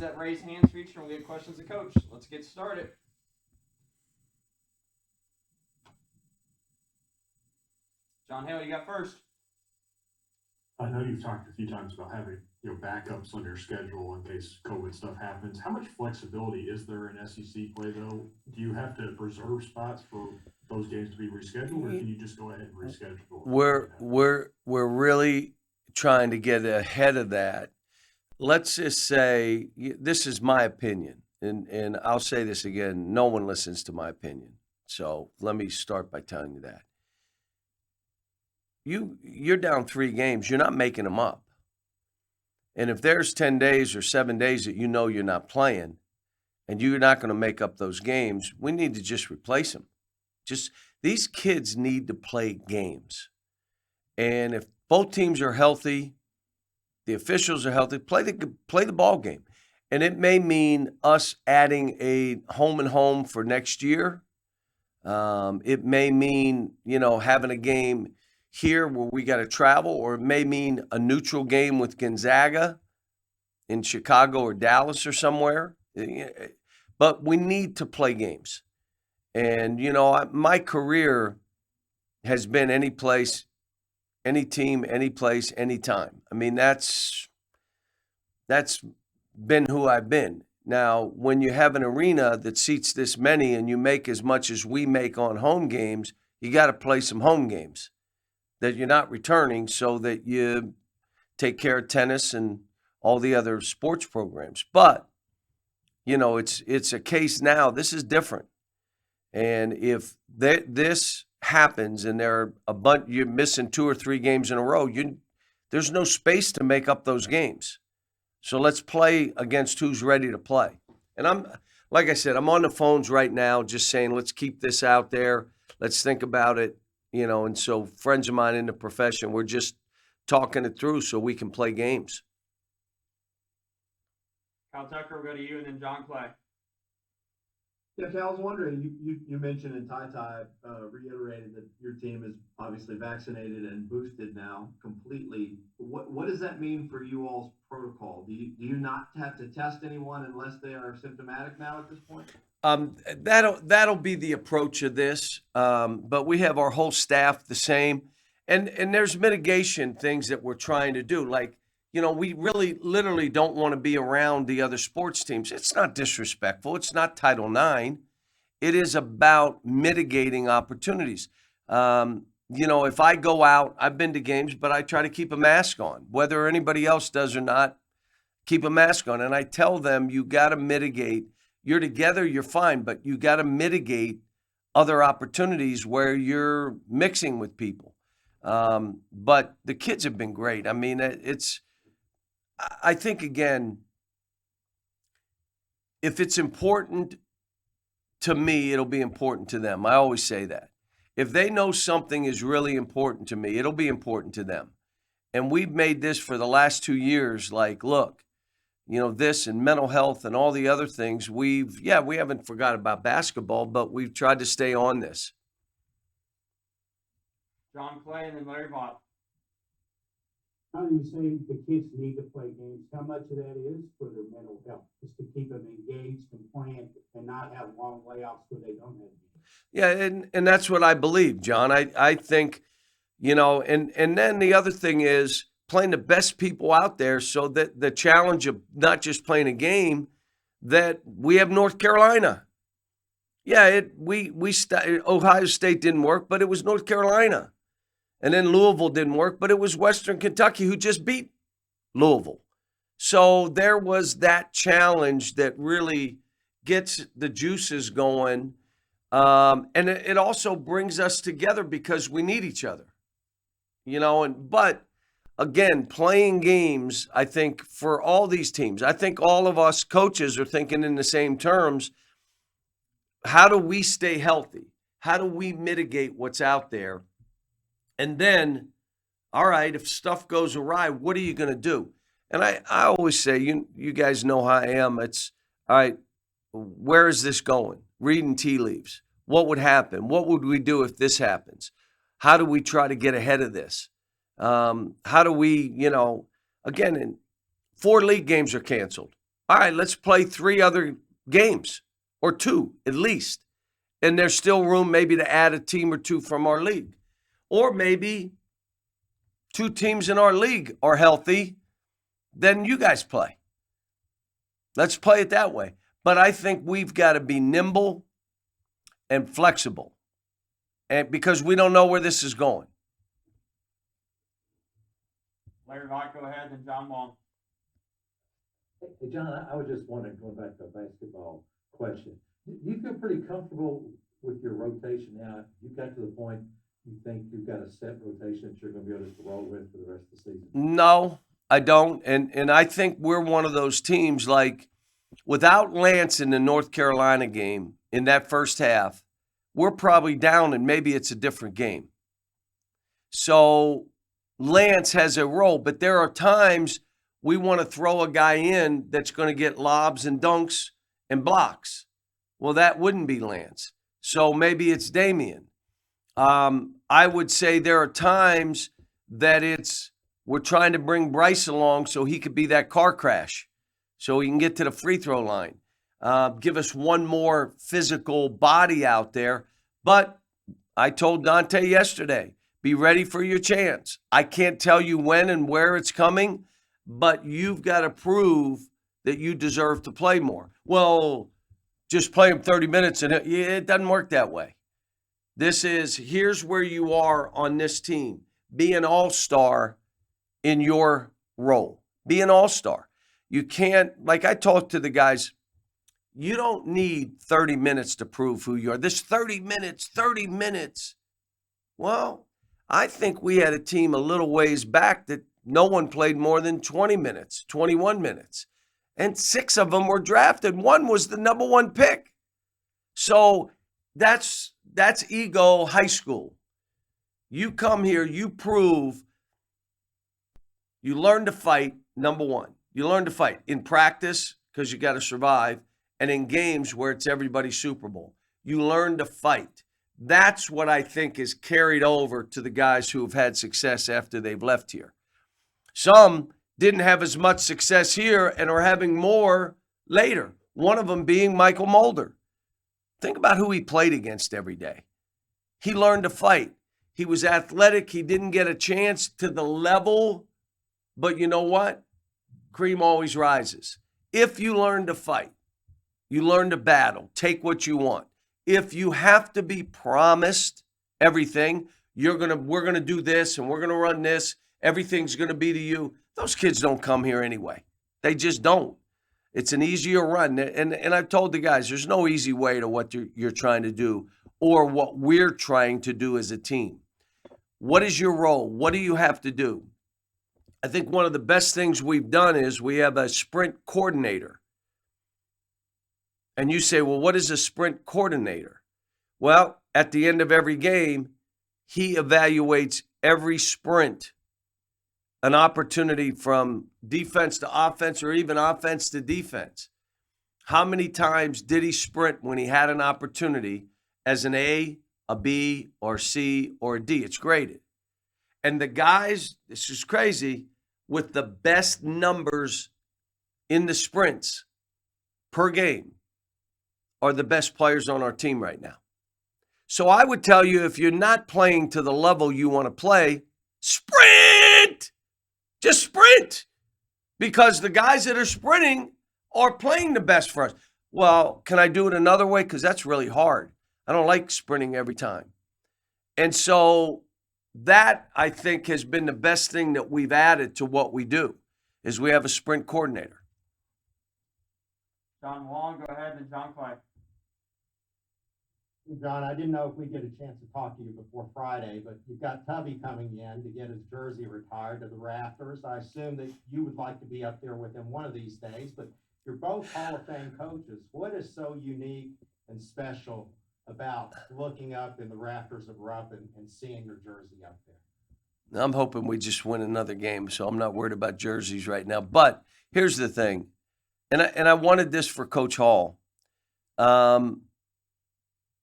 that raise hands feature and we'll get questions to Coach. Let's get started. John Hale, you got first. I know you've talked a few times about having backups on your schedule in case COVID stuff happens. How much flexibility is there in SEC play though? Do you have to reserve spots for those games to be rescheduled, or can you just go ahead and reschedule? We're really trying to get ahead of that. Let's just say this is my opinion, and I'll say this again: no one listens to my opinion. So let me start by telling you that. You're down 3 games, you're not making them up. And if there's 10 days or 7 days that you're not playing and you're not going to make up those games, we need to just replace them. These kids need to play games. And if both teams are healthy, the officials are healthy, play the ball game. And it may mean us adding a home and home for next year. It may mean, having a game here where we got to travel, or it may mean a neutral game with Gonzaga in Chicago or Dallas or somewhere. But we need to play games. And, my career has been any place, any team, any place, anytime. I mean, that's been who I've been. Now, when you have an arena that seats this many and you make as much as we make on home games, you got to play some home games that you're not returning so that you take care of tennis and all the other sports programs. But, it's a case now. This is different. And if this happens and there are a bunch, you're missing 2 or 3 games in a row, there's no space to make up those games. So let's play against who's ready to play. And like I said, I'm on the phones right now just saying, let's keep this out there. Let's think about it. And so friends of mine in the profession, we're just talking it through so we can play games. Kyle Tucker, we'll go to you, and then John Clay. Yeah, Cal, I was wondering, you mentioned, and Ty reiterated that your team is obviously vaccinated and boosted now completely. What does that mean for you all's protocol? Do you not have to test anyone unless they are symptomatic now at this point? That'll be the approach of this. But we have our whole staff the same. And there's mitigation things that we're trying to do. Like, we really literally don't want to be around the other sports teams. It's not disrespectful. It's not Title IX. It is about mitigating opportunities. If I go out, I've been to games, but I try to keep a mask on. Whether anybody else does or not, keep a mask on. And I tell them, you got to mitigate. You're together, you're fine, but you got to mitigate other opportunities where you're mixing with people. But the kids have been great. I mean, I think, again, if it's important to me, it'll be important to them. I always say that. If they know something is really important to me, it'll be important to them. And we've made this for the last 2 years, like, look, this and mental health and all the other things, we haven't forgot about basketball, but we've tried to stay on this. John Clay, and then Larry Vaught. How do you say the kids need to play games? How much of that is for their mental health, just to keep them engaged and playing and not have long layoffs where they don't have games? Yeah, and that's what I believe, John. I think, and then the other thing is playing the best people out there so that the challenge of not just playing a game, that we have North Carolina. Yeah, Ohio State didn't work, but it was North Carolina. And then Louisville didn't work, but it was Western Kentucky who just beat Louisville. So there was that challenge that really gets the juices going. And it also brings us together because we need each other. But again, playing games, I think for all these teams, I think all of us coaches are thinking in the same terms. How do we stay healthy? How do we mitigate what's out there? And then, all right, if stuff goes awry, what are you going to do? And I always say, you guys know how I am. It's, all right, where is this going? Reading tea leaves. What would happen? What would we do if this happens? How do we try to get ahead of this? How do we, again, 4 league games are canceled. All right, let's play 3 other games or 2 at least. And there's still room maybe to add a team or 2 from our league. Or maybe 2 teams in our league are healthy, then you guys play. Let's play it that way. But I think we've got to be nimble and flexible, and because we don't know where this is going. Larry Vaught, go ahead, and John Long. Hey, John, I was just wondering, going back to a basketball question, do you feel pretty comfortable with your rotation now? You got to the point you think you've got a set rotation that you're going to be able to roll with for the rest of the season? No, I don't. And I think we're one of those teams, like, without Lance in the North Carolina game in that first half, we're probably down and maybe it's a different game. So Lance has a role, but there are times we want to throw a guy in that's going to get lobs and dunks and blocks. Well, that wouldn't be Lance. So maybe it's Damian. I would say there are times that we're trying to bring Bryce along so he could be that car crash, so he can get to the free throw line. Give us one more physical body out there. But I told Dante yesterday, be ready for your chance. I can't tell you when and where it's coming, but you've got to prove that you deserve to play more. Well, just play him 30 minutes, and it doesn't work that way. Here's where you are on this team. Be an all-star in your role. Be an all-star. You can't, like I talked to the guys, you don't need 30 minutes to prove who you are. This 30 minutes. Well, I think we had a team a little ways back that no one played more than 20 minutes, 21 minutes. And 6 of them were drafted. 1 was the number 1 pick. So that's ego high school. You come here, you prove, you learn to fight, number 1. You learn to fight in practice because you got to survive, and in games where it's everybody's Super Bowl. You learn to fight. That's what I think is carried over to the guys who have had success after they've left here. Some didn't have as much success here and are having more later. One of them being Michael Mulder. Think about who he played against every day. He learned to fight. He was athletic. He didn't get a chance to the level, but you know what? Cream always rises. If you learn to fight, you learn to battle, take what you want. If you have to be promised everything, we're going to do this and we're going to run this, everything's going to be to you. Those kids don't come here anyway. They just don't. It's an easier run. And I've told the guys, there's no easy way to what you're trying to do or what we're trying to do as a team. What is your role? What do you have to do? I think one of the best things we've done is we have a sprint coordinator. And you say, well, what is a sprint coordinator? Well, at the end of every game, he evaluates every sprint, an opportunity from defense to offense or even offense to defense. How many times did he sprint when he had an opportunity as an A, a B, or C, or a D? It's graded. And the guys, this is crazy, with the best numbers in the sprints per game are the best players on our team right now. So I would tell you, if you're not playing to the level you want to play, sprint! Just sprint! Because the guys that are sprinting are playing the best for us. Well, can I do it another way? Because that's really hard. I don't like sprinting every time. And so that, I think, has been the best thing that we've added to what we do, is we have a sprint coordinator. John Long, go ahead, and John Clay. John, I didn't know if we'd get a chance to talk to you before Friday, but you've got Tubby coming in to get his jersey retired to the rafters. I assume that you would like to be up there with him one of these days, but you're both Hall of Fame coaches. What is so unique and special about looking up in the rafters of Rupp and seeing your jersey up there? I'm hoping we just win another game, so I'm not worried about jerseys right now. But here's the thing, and I wanted this for Coach Hall,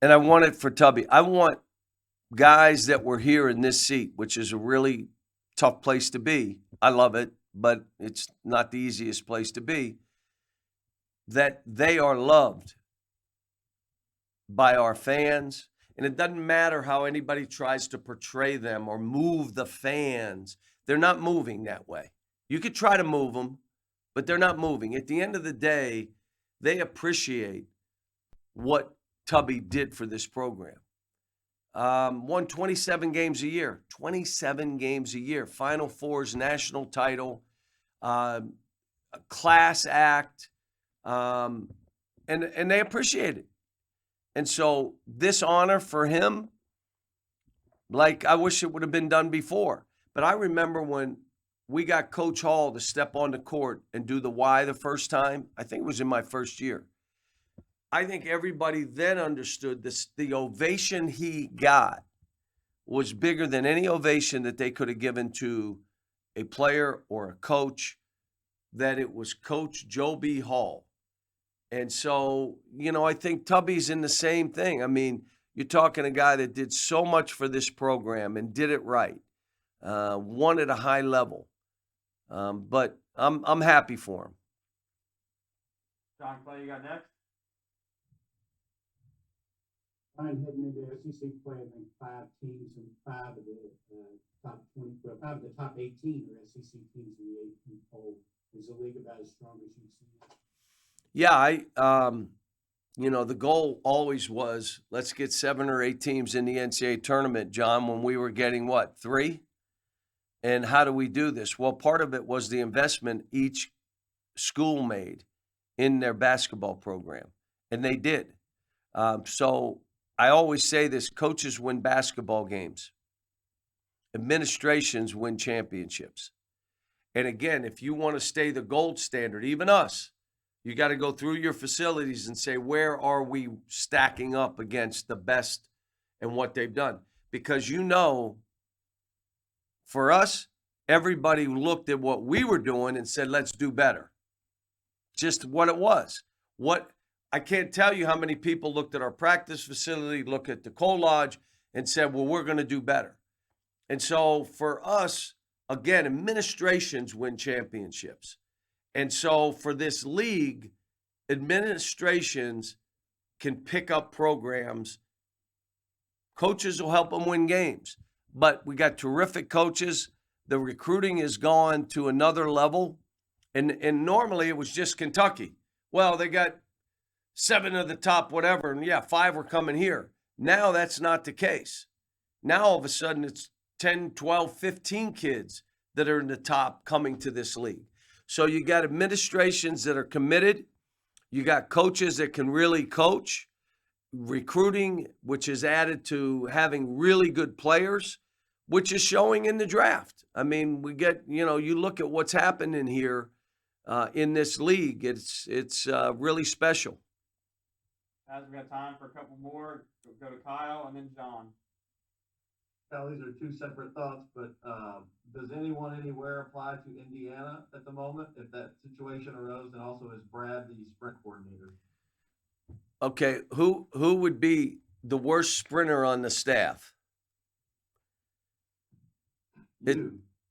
and I want it for Tubby. I want guys that were here in this seat, which is a really tough place to be. I love it, but it's not the easiest place to be. that they are loved by our fans. And it doesn't matter how anybody tries to portray them or move the fans. They're not moving that way. You could try to move them, but they're not moving. At the end of the day, they appreciate what Tubby did for this program. Won 27 games a year, 27 games a year, Final Fours, national title, a class act, and they appreciate it. And so this honor for him, like I wish it would have been done before. But I remember when we got Coach Hall to step on the court and do the Y the first time. I think it was in my first year. I think everybody then understood this. The ovation he got was bigger than any ovation that they could have given to a player or a coach, that it was Coach Joe B. Hall. And so, I think Tubby's in the same thing. I mean, you're talking a guy that did so much for this program and did it right, won at a high level. But I'm happy for him. John Clay, you got next? Ryan heading into SEC play, I think 5 teams and 5 of the top 20, well, 5 of the top 18 are SEC teams in the 18 poll. Is the league about as strong as you've seen it? Yeah, the goal always was, let's get 7 or 8 teams in the NCAA tournament, John, when we were getting 3? And how do we do this? Well, part of it was the investment each school made in their basketball program, and they did. So I always say this: coaches win basketball games, administrations win championships. And again, if you want to stay the gold standard, even us, you got to go through your facilities and say, where are we stacking up against the best and what they've done? Because for us, everybody looked at what we were doing and said, let's do better. Just what it was. I can't tell you how many people looked at our practice facility, looked at the Coal Lodge, and said, well, we're going to do better. And so for us, again, administrations win championships. And so for this league, administrations can pick up programs. Coaches will help them win games. But we got terrific coaches. The recruiting has gone to another level. And normally it was just Kentucky. Well, they got 7 of the top whatever, and 5 were coming here. Now that's not the case. Now all of a sudden it's 10, 12, 15 kids that are in the top coming to this league. So you got administrations that are committed. You got coaches that can really coach. Recruiting, which is added to having really good players, which is showing in the draft. I mean, we get, you look at what's happening here in this league. It's really special. As we got time for a couple more, we'll go to Kyle and then John. Now, these are 2 separate thoughts, but does anyone anywhere apply to Indiana at the moment if that situation arose? And also, is Brad the sprint coordinator? Okay, who would be the worst sprinter on the staff?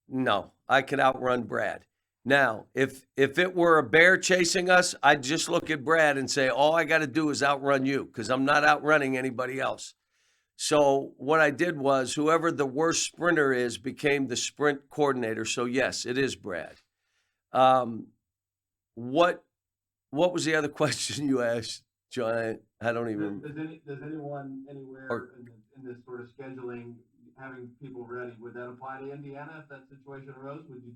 No, I could outrun Brad. Now, if it were a bear chasing us, I'd just look at Brad and say, all I got to do is outrun you, because I'm not outrunning anybody else. So what I did was, whoever the worst sprinter is became the sprint coordinator. So yes, it is Brad. What was the other question you asked, John? I don't even. Does anyone anywhere in this sort of scheduling, having people ready, would that apply to Indiana if that situation arose? Would you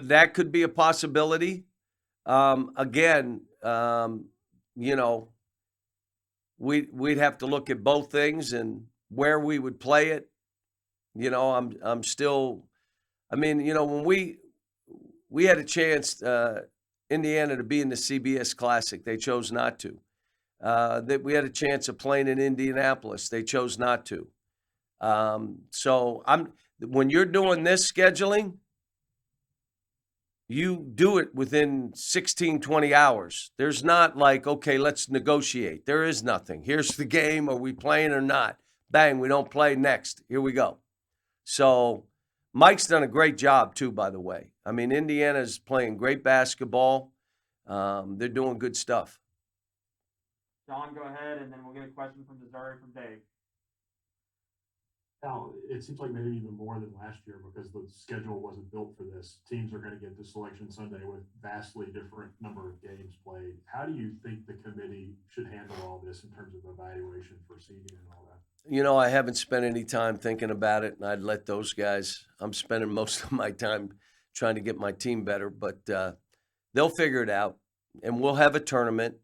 that could be a possibility. Again, we'd have to look at both things and where we would play it. I'm still. I mean, when we had a chance, Indiana, to be in the CBS Classic, they chose not to. That we had a chance of playing in Indianapolis, they chose not to. So when you're doing this scheduling, you do it within 16, 20 hours. There's not like, okay, let's negotiate. There is nothing. Here's the game. Are we playing or not? Bang, we don't play, next. Here we go. So Mike's done a great job too, by the way. I mean, Indiana's playing great basketball. They're doing good stuff. John, go ahead, and then we'll get a question from Missouri from Dave. Now, it seems like maybe even more than last year because the schedule wasn't built for this. Teams are going to get to Selection Sunday with vastly different number of games played. How do you think the committee should handle all this in terms of evaluation for seeding and all that? You know, I haven't spent any time thinking about it, and I'd let those guys. I'm spending most of my time trying to get my team better, but they'll figure it out, and we'll have a tournament.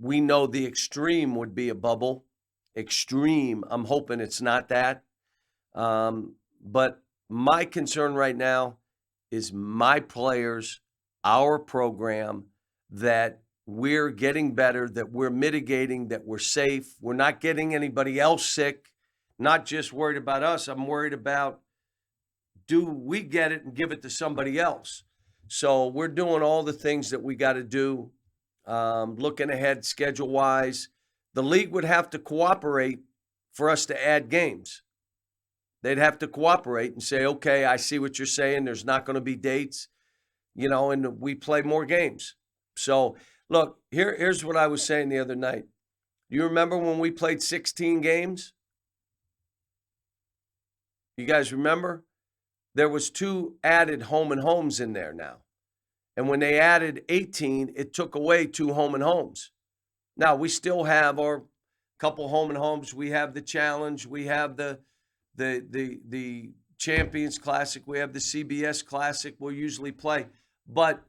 We know the extreme would be a bubble. Extreme. I'm hoping it's not that. But my concern right now is my players, our program, that we're getting better, that we're mitigating, that we're safe. We're not getting anybody else sick. Not just worried about us. I'm worried about, do we get it and give it to somebody else? So we're doing all the things that we got to do, looking ahead schedule-wise. The league would have to cooperate for us to add games. They'd have to cooperate and say, okay, I see what you're saying. There's not going to be dates, and we play more games. So, look, here's what I was saying the other night. You remember when we played 16 games? You guys remember? There was 2 added home and homes in there now. And when they added 18, it took away 2 home and homes. Now, we still have our couple home and homes. We have the Challenge. We have the Champions Classic. We have the CBS Classic we'll usually play. But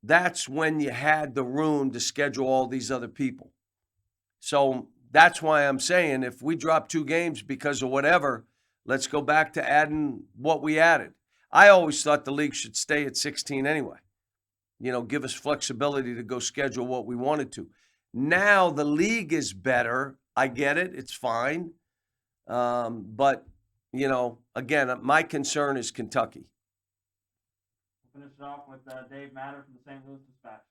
that's when you had the room to schedule all these other people. So that's why I'm saying if we drop 2 games because of whatever, let's go back to adding what we added. I always thought the league should stay at 16 anyway. Give us flexibility to go schedule what we wanted to. Now the league is better. I get it. It's fine. But, again, my concern is Kentucky. We'll finish it off with Dave Matter from the St. Louis Dispatch.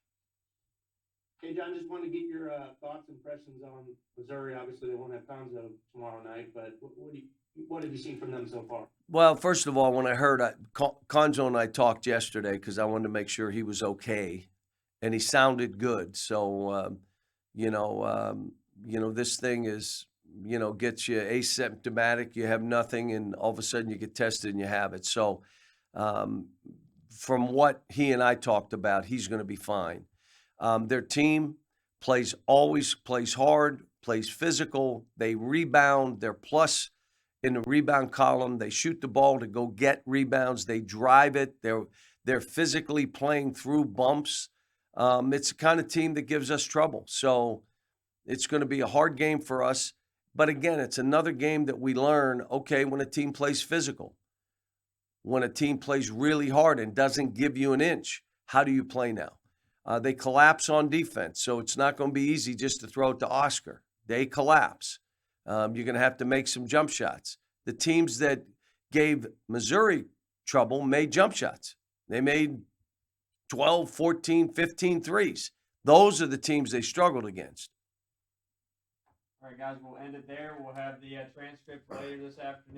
Hey, John, just wanted to get your thoughts and impressions on Missouri. Obviously, they won't have Conzo tomorrow night, but what have you seen from them so far? Well, first of all, when I heard Conzo and I talked yesterday because I wanted to make sure he was okay, and he sounded good. So, this thing is, gets you asymptomatic. You have nothing, and all of a sudden you get tested and you have it. So, from what he and I talked about, he's going to be fine. Their team always plays hard, plays physical. They rebound. They're plus in the rebound column. They shoot the ball to go get rebounds. They drive it. They're physically playing through bumps. It's the kind of team that gives us trouble. So it's going to be a hard game for us. But again, it's another game that we learn, okay, when a team plays physical, when a team plays really hard and doesn't give you an inch, how do you play now? They collapse on defense, so it's not going to be easy just to throw it to Oscar. They collapse. You're going to have to make some jump shots. The teams that gave Missouri trouble made jump shots. They made 12, 14, 15 threes. Those are the teams they struggled against. All right, guys, we'll end it there. We'll have the transcript later this afternoon.